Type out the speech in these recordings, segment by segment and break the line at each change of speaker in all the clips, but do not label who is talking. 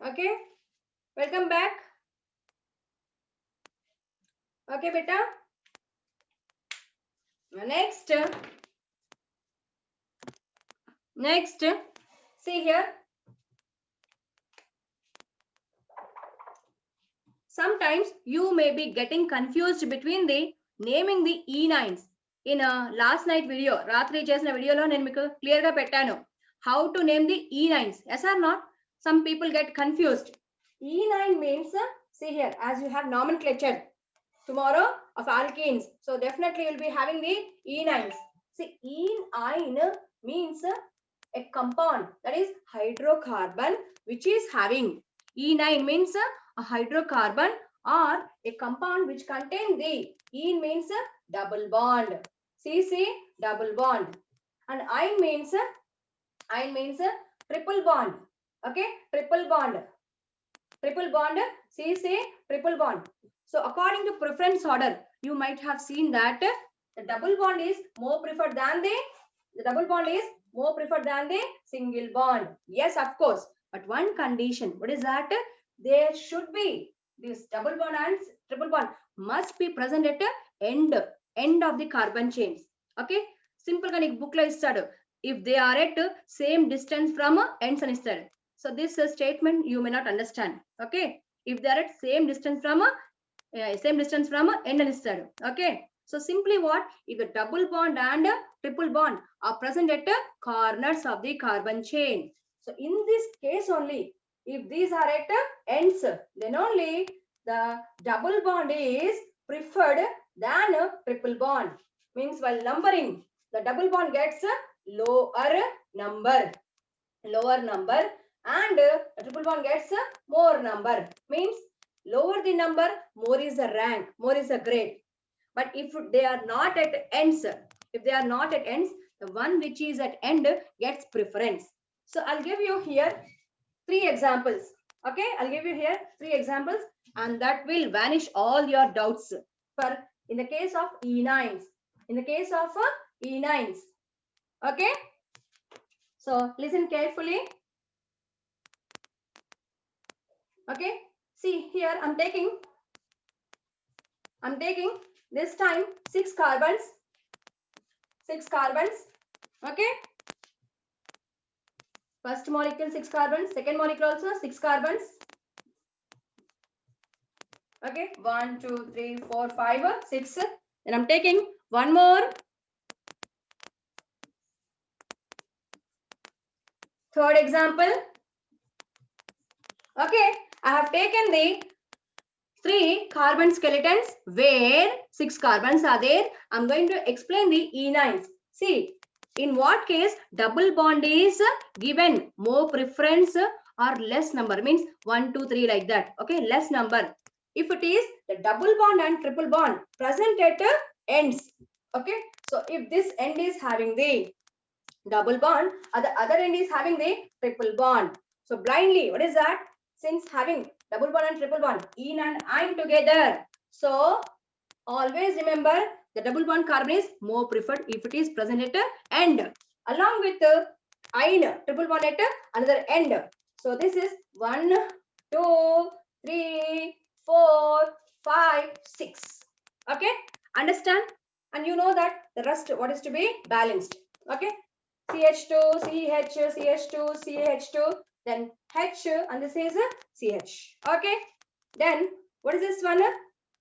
Okay, welcome back. Okay, beta. Next, see here. Sometimes you may be getting confused between the naming the E9s. In a last night video, Ratri chesina video lo nenu meeku clear ga pettanu. How to name the E9s? Yes or not? Some people get confused. E9 means, see here, as you have nomenclature tomorrow of alkenes. So definitely you'll be having the E9s. See, enine means a compound, that is hydrocarbon, which is having E9 means a hydrocarbon or a compound which contain the ene means double bond, CC double bond, and ine means triple bond. Okay, triple bond, CC triple bond. So according to preference order, you might have seen that the double bond is more preferred than the double bond is more preferred than the single bond. Yes, of course. But one condition, what is that? There should be this double bond and triple bond must be present at the end of the carbon chains. Okay. Simple ga book lo istadu. If they are at same distance from ends అని ఇస్తాడు. So this statement you may not understand. Okay. If they are at same distance from end అని ఇస్తాడు. Okay. So simply what? If the double bond and triple bond are present at corners of the carbon chain. So in this case only, if these are at ends, then only the double bond is preferred than a triple bond. Means while numbering, the double bond gets a lower number, and the triple bond gets a more number. Means lower the number, more is the rank, more is the grade. But if they are not at ends, the one which is at end gets preference. So I'll give you here 3 examples. Okay, I'll give you here 3 examples, and that will vanish all your doubts. For in the case of E9s, okay. So listen carefully. Okay, see here, I'm taking this time 6 carbons. Okay, first molecule 6 carbons, second molecule also 6 carbons. Okay, 1 2 3 4 5 6. Then I'm taking one more, third example. Okay, I have taken the 3 carbon skeletons where 6 carbons are there. I'm going to explain the E9s. See, in what case double bond is given more preference or less number, means 1 2 3 like that. Okay, less number. If it is the double bond and triple bond present at ends. Okay, so if this end is having the double bond, the other end is having the triple bond. So blindly, what is that? Since having double bond and triple bond, ene and ine together. So always remember the double bond carbon is more preferred if it is present at end, along with the ine triple bond at another end. So this is 1 2 3 4 5 6. Okay, understand? And you know that the rest what is to be balanced. Okay, CH2 CH CH2 CH2, then H, and this is CH. Okay, then what is this one?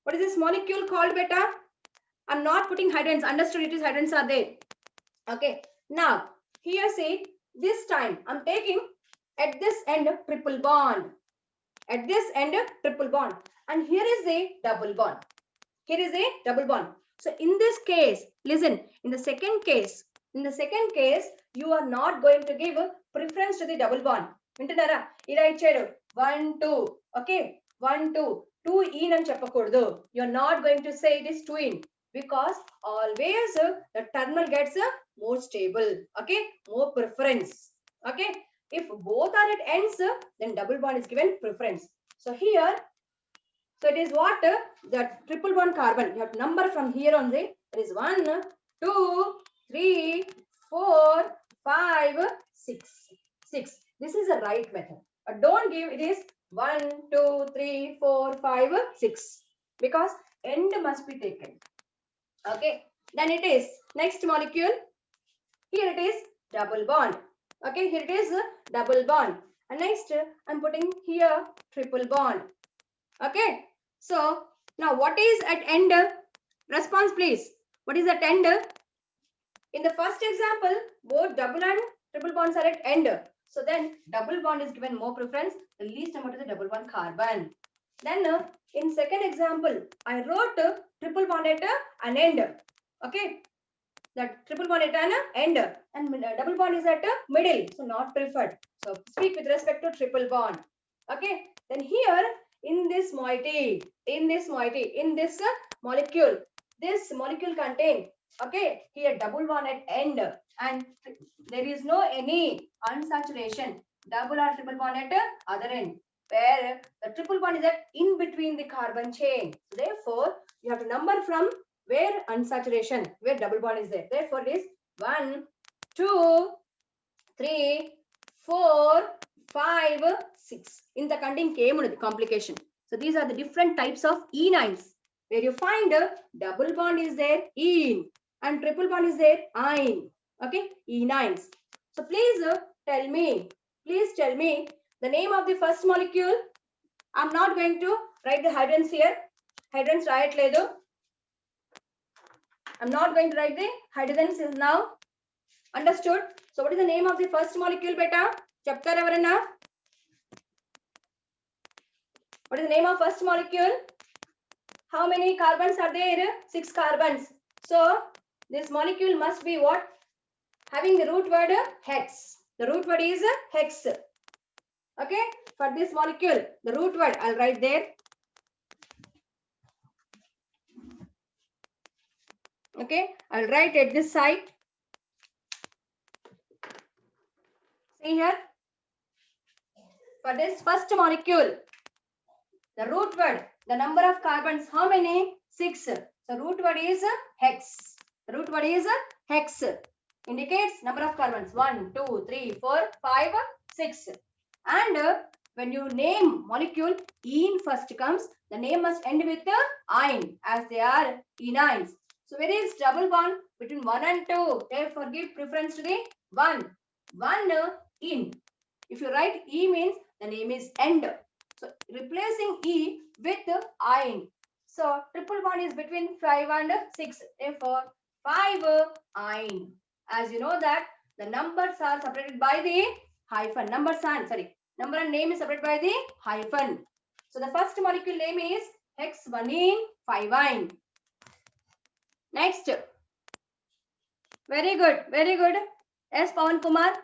What is this molecule called, beta? I'm not putting hydrogens. Understood, it is hydrogens are there. Okay, now here see, this time I'm taking at this end triple bond, and here is a double bond. So in this case, listen, in the second case, you are not going to give preference to the double bond. వింటున్నారా? ఇలా ఇచ్చాడు 1 2. Okay, 1 2 2 in అని చెప్పకూడదు. You are not going to say it is 2 in, because always the terminal gets more stable. Okay, more preference. Okay, if both are at ends, then double bond is given preference. So here, so it is what? The triple bond carbon. You have to number from here on. There is 1 2 3 4 5 6. This is the right method. But don't give it is 1, 2, 3, 4, 5, 6. Because end must be taken. Okay. Then it is next molecule. Here it is double bond. Okay. Here it is double bond. And next I'm putting here triple bond. Okay. So now what is at end? Response please. What is at end? In the first example, both double and triple bonds are at end. So then double bond is given more preference. The least amount is the double bond carbon. Then in second example, I wrote triple bond at an end. Okay. That triple bond at an end and double bond is at a middle. So not preferred. So speak with respect to triple bond. Okay. Then here in this moiety, in this molecule, this molecule contain, okay, here double bond at end and there is no any unsaturation double or triple bond at other end where the triple bond is at in between the carbon chain. So therefore you have to number from where unsaturation, where double bond is there. Therefore it is 1, 2, 3, 4, 5, 6. In the contain came with complication. So these are the different types of enines where you find a double bond is there ene and triple bond is there ine. Okay, enines. So please tell me the name of the first molecule. I'm not going to write the hydrogens here. Hydrogens రాయట్లేదు. I'm not going to write the hydrogens is now. Understood? So what is the name of the first molecule, beta? Chapter evarana? What is the name of first molecule? How many carbons are there? 6 carbons. So this molecule must be what? Having the root word hex. The root word is hex. Okay? For this molecule, the root word I'll write there. Okay? I'll write at this side. See here. For this first molecule, the root word, the number of carbons, how many? 6. So root word is hex. The root word is hex. Indicates number of carbons 1, 2, 3, 4, 5, 6. And when you name molecule, ene first comes, the name must end with ine as they are enines. So where is double bond between 1 and 2? Therefore give preference to the 1. 1 in. If you write E means the name is end. So replacing E with ine. So triple bond is between 5 and 6. Therefore 5 ine. As you know that the numbers are separated by the hyphen. Number and name is separated by the hyphen. So the first molecule name is hexvanine 5-ine. Next. Very good. Very good. Yes, Pawan Kumar.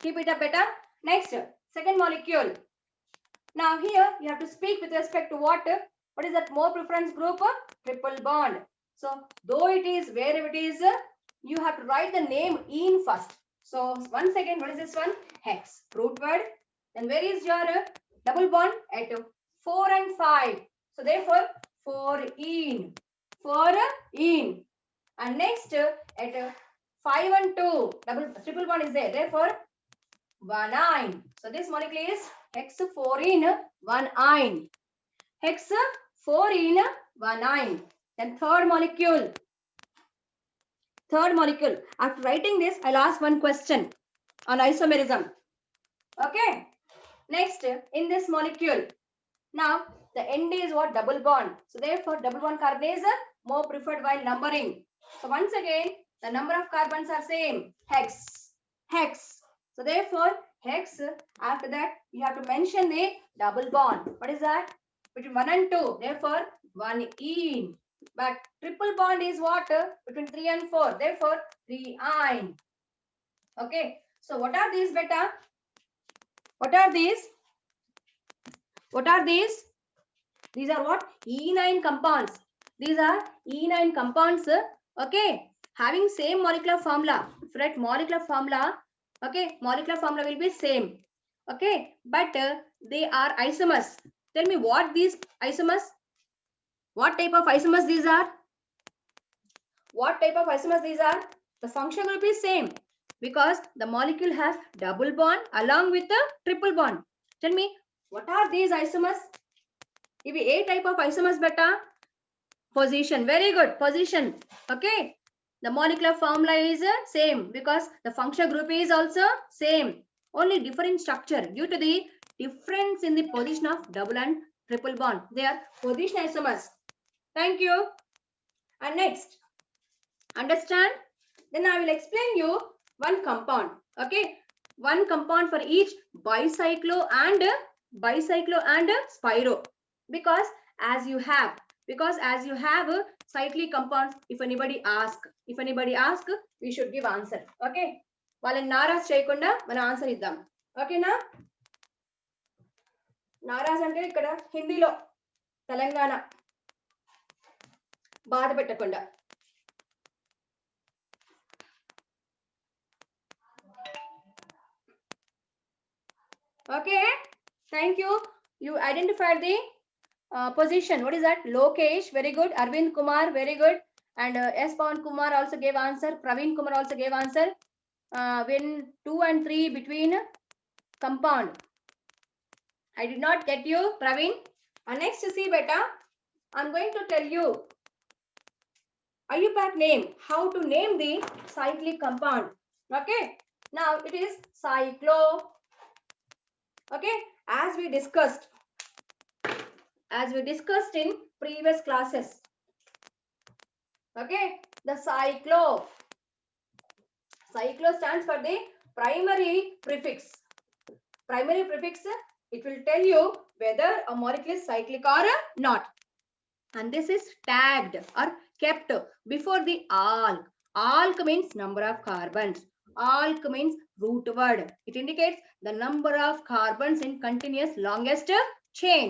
Keep it up better. Next. Second molecule. Now here you have to speak with respect to what? What is that more preference group? Triple bond. So though it is wherever it is, you have to write the name ene first. So once again, what is this one? Hex. Root word. Then where is your double bond? At 4 and 5. So therefore 4 ene. 4 ene. And next at 5 and 2. Triple bond is there. Therefore 1-ine. So this molecule is hex 4-ene 1-ine. Hex 4-ene 1-ine. Then third molecule. After writing this, I'll ask one question on isomerism. Okay. Next, in this molecule. Now, the end is what? Double bond. So therefore, double bond carbon is more preferred while numbering. So once again, the number of carbons are same. Hex. So therefore, hex, after that, you have to mention the double bond. What is that? Between 1 and 2. Therefore, 1-ene. But triple bond is what? Between 3 and 4. Therefore, 3-ine. Okay. So what are these, beta? What are these? These are what? enine compounds. These are enine compounds. Okay. Having same molecular formula. Right? Molecular formula. Okay. Molecular formula will be same. Okay. But they are isomers. Tell me what these isomers? What type of isomers these are? The function will be same because the molecule has double bond along with the triple bond. Tell me What are these isomers? Ivi a type of isomers beta. Position. Very good. Position. Okay. The molecular formula is same because the functional group is also same. Only different structure due to the difference in the position of double and triple bond. They are position isomers. Thank you. And next, understand? Then I will explain you one compound. Okay. One compound for each bicyclo and spiro. Because as you have cyclic compounds, if anybody ask, we should give answer. Okay. వాళ్ళని నారాజ్ చేయకుండా మన answer ఇద్దాం. ఓకేనా? నారాజ్ అంటే ఇక్కడ హిందీలో తెలంగాణ బాధ పెట్టకుండా. Okay, thank you. You identified the position. What is that? Lokesh, very good. Arvind Kumar, very good. And S. Pawan Kumar also gave answer. Praveen Kumar also gave answer. When 2 and 3 between compound. I did not get you, Praveen. Next, see beta, I'm going to tell you IUPAC name, how to name the cyclic compound. Okay, now it is cyclo. Okay, as we discussed in previous classes. Okay, the cyclo stands for the primary prefix. Primary prefix, it will tell you whether a molecule is cyclic or not. And this is tagged or kept before the alk. Alk means number of carbons. Alk means root word. It indicates the number of carbons in continuous longest chain.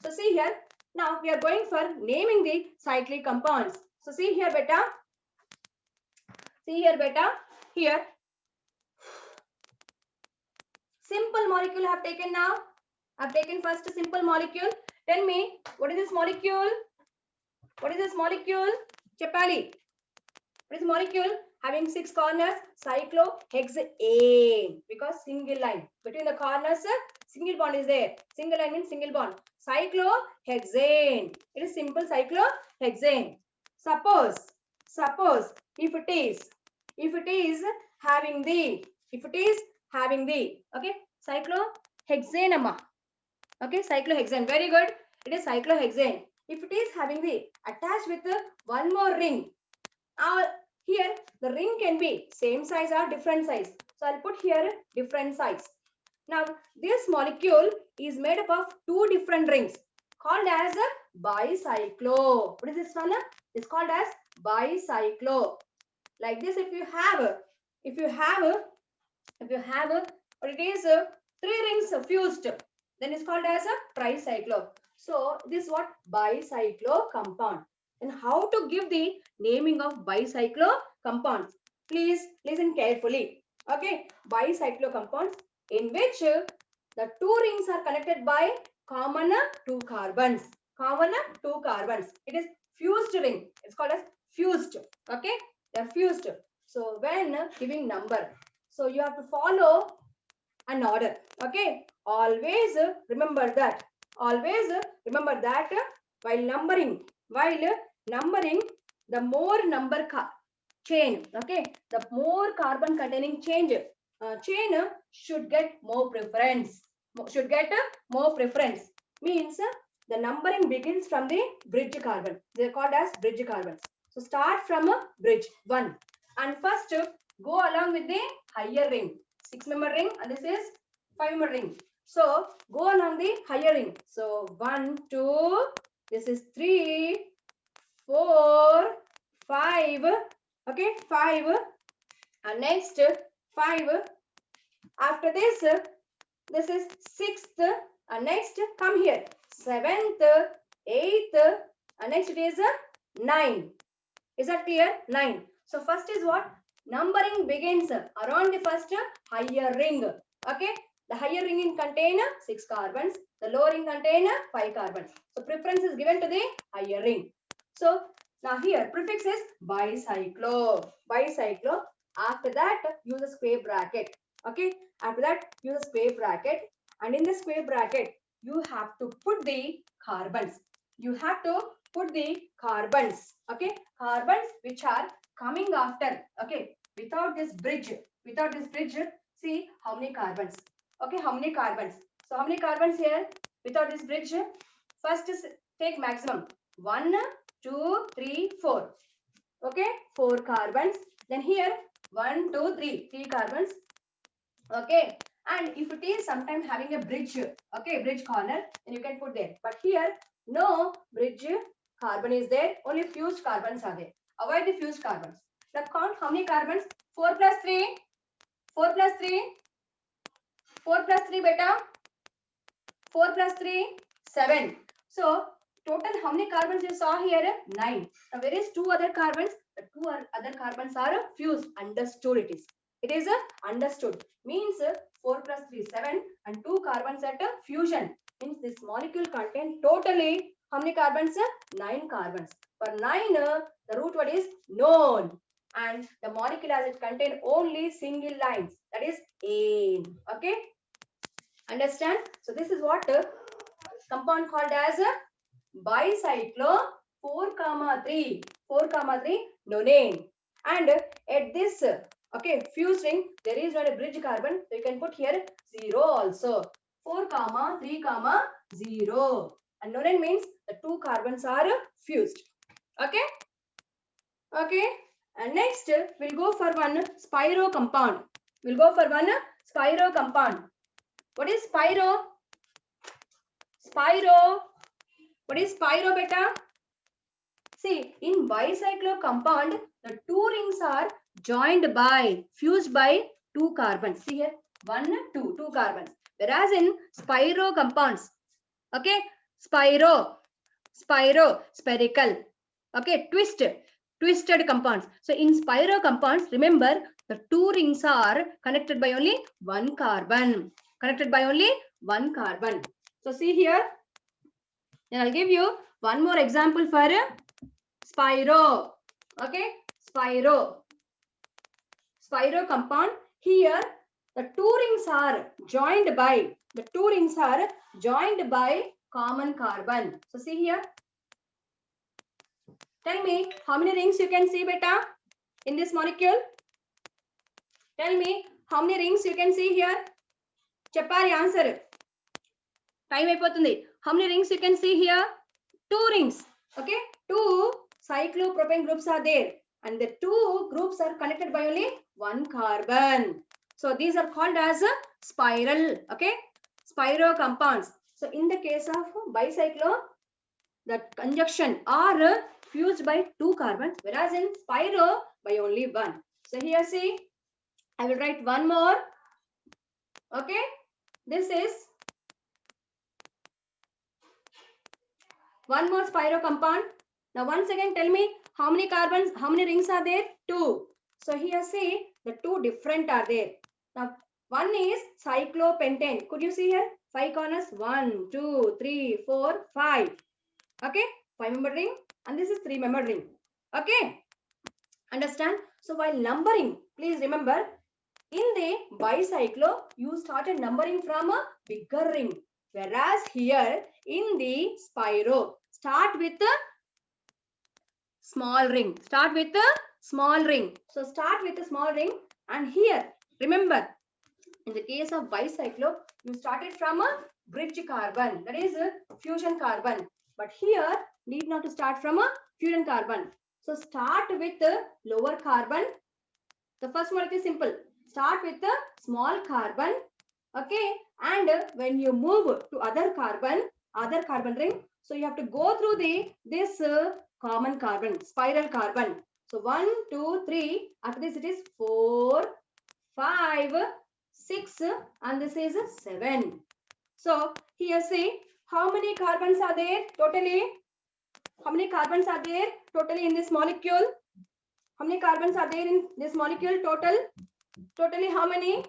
So see here, now we are going for naming the cyclic compounds. So see here beta. Here simple molecule I have taken now. I have taken first simple molecule. Tell me, what is this molecule? Chepali. What is molecule? Having 6 corners, cyclohexane. Because single line. Between the corners, single bond is there. Single line means single bond. Cyclohexane. It is simple cyclohexane. Suppose if it is having the, okay, cyclohexane amma. Okay, cyclohexane, very good. It is cyclohexane. If it is having the attached with one more ring, here the ring can be same size or different size. So I'll put here different size. Now this molecule is made up of 2 different rings called as a bicyclo. What is this one? It's called as bicyclo. Like this, if you have or it is 3 rings fused, then it's called as a tricyclo. So this is what bicyclo compound. And how to give the naming of bicyclo compounds? Please listen carefully. Okay, bicyclo compounds in which the 2 rings are connected by common 2 carbons. It is fused ring. It's called as fused. Okay, they're fused. So when giving number, so you have to follow an order. Okay, always remember that. While numbering, the more number chain, okay, the more carbon containing chain should get more preference. Means the numbering begins from the bridge carbon. They are called as bridge carbons. So start from a bridge 1 and first go along with the higher ring, 6-member ring, and this is 5-member ring. So go along the higher ring. So 1, 2, this is 3, 4, 5. Okay, 5. And next 5. After this, this is 6th. And next come here 7th, 8th, and next it is 9. Is that clear? 9. So first is what? Numbering begins around the first higher ring. Okay, the higher ring contain 6 carbons, the lower ring contain 5 carbons. So preference is given to the higher ring. So now here prefix is bicyclo. After that use a square bracket. Okay, after that use a square bracket, and in the square bracket you have to put the carbons. You have to put the carbons. Okay, carbons which are coming after. Okay, without this bridge, see how many carbons. Okay, how many carbons? So how many carbons here without this bridge? First is take maximum. 1, 2, 3, 4. Okay, 4 carbons. Then here 1, 2, 3, 3 carbons. Okay, and if it is sometime having a bridge, okay, bridge corner, then you can put there. But here no bridge carbon is there, only fused carbons are there. Avoid the fused carbons. Now count how many carbons? 4 plus 3, 4 plus 3, 4 plus 3 beta, 4 plus 3, 7. So total how many carbons you saw here? 9. Now where is 2 other carbons? The 2 other carbons are fused. Understood it is. It is understood. Means 4 plus 3, 7 and 2 carbons at fusion. Means this molecule contains totally how many carbons? 9 carbons. For 9, the root word is known. And the molecule as it contains only single lines. That is ane. Okay. Understand? So this is what compound called as bicyclo 4,3 nonane. And at this okay fused ring there is not a bridge carbon, so you can put here 0 also. 4, 3, 0. And nonane means the 2 carbons are fused. Okay. Okay. And next we'll go for one spiro compound. We'll go for one spiro compound. What is spiro? Spiro. What is spiro beta? See, in bicyclo compound, the 2 rings are joined by, fused by 2 carbons. See here, 1, 2, 2 carbons. Whereas in spiro compounds, okay, spiro, spherical, okay, twisted compounds. So in spiro compounds, remember the 2 rings are connected by only 1 carbon. Connected by only 1 carbon. So see here, then I'll give you one more example for spiro. Okay, spiro compound. Here the 2 rings are joined by common carbon. So see here, tell me how many rings you can see beta in this molecule. Tell me how many rings you can see here. Cheppari answer. Time అయిపోతుంది. How many rings you can see here? 2 rings. Okay, 2 cyclopropane groups are there, and the 2 groups are connected by only 1 carbon. So these are called as a spiral. Okay, spiro compounds. So in the case of bicyclo, the conjunction are fused by 2 carbons, whereas in spiro by only 1. So here see, I will write one more. Okay, this is one more spiro compound. Now once again tell me how many carbons, how many rings are there? 2. So here see the 2 different are there. Now one is cyclopentane. Could you see here? 5 corners. 1, 2, 3, 4, 5. Okay, 5-member ring, and this is 3-member ring. Okay, understand? So while numbering, please remember, in the bicyclo, you started numbering from a bigger ring. Whereas here in the spiro, start with a small ring. Start with a small ring. So start with a small ring, and here remember, in the case of bicyclo, you started from a bridge carbon, that is a fusion carbon. But here need not to start from a fusion carbon. So start with the lower carbon. The first molecule is simple. Start with a small carbon. Okay, and when you move to other carbon ring, so you have to go through this common carbon, spiral carbon. So 1, 2, 3. After this it is 4, 5, 6, and this is 7. So here see how many carbons are there totally. How many carbons are there totally in this molecule? How many carbons are there in this molecule total? Totally how many?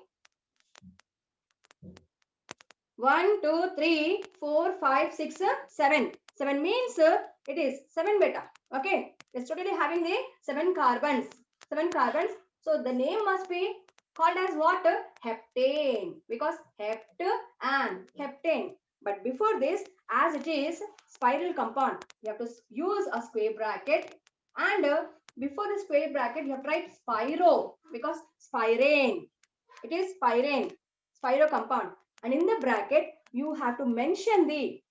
1, 2, 3, 4, 5, 6, 7. 7 means it is 7 beta. Okay, it's totally having the 7 carbons. 7 carbons. So the name must be called as what? Heptane. Because hept and heptane. But before this, as it is spiral compound, you have to use a square bracket, and before the square bracket, you have to write spiro, because spirane. It is spirane, spiro compound. And in the bracket, you have to mention the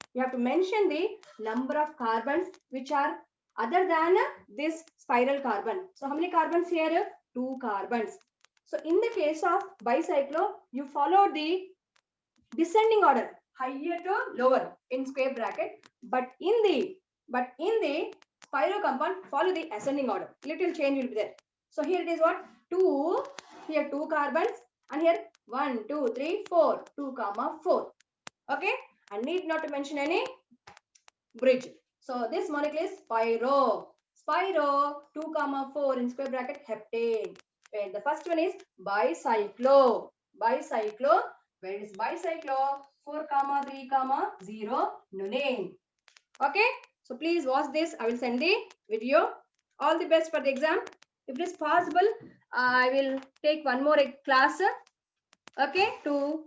number of carbons which are other than this spiral carbon. So how many carbons here? 2 carbons. So in the case of bicyclo, you follow the descending order, higher to lower in square bracket, but in the spiral compound, follow the ascending order. Little change will be there. So here it is what? 2, here 2 carbons, and here 1, 2, 3, 4, 2 comma 4. Okay, and need not to mention any bridge. So this molecule is spiro. Spiro 2 comma 4 in square bracket heptane. And the first one is bicyclo. Bicyclo. Where is bicyclo? 4 comma 3 comma 0 nonane. Okay. So please watch this. I will send the video. All the best for the exam. If it is possible, I will take one more class. Okay, to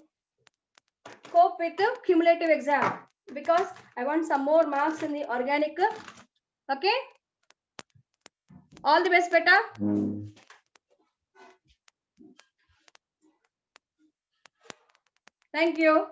cope with the cumulative exam, because I want some more marks in the organic. Okay. All the best, beta. Thank you.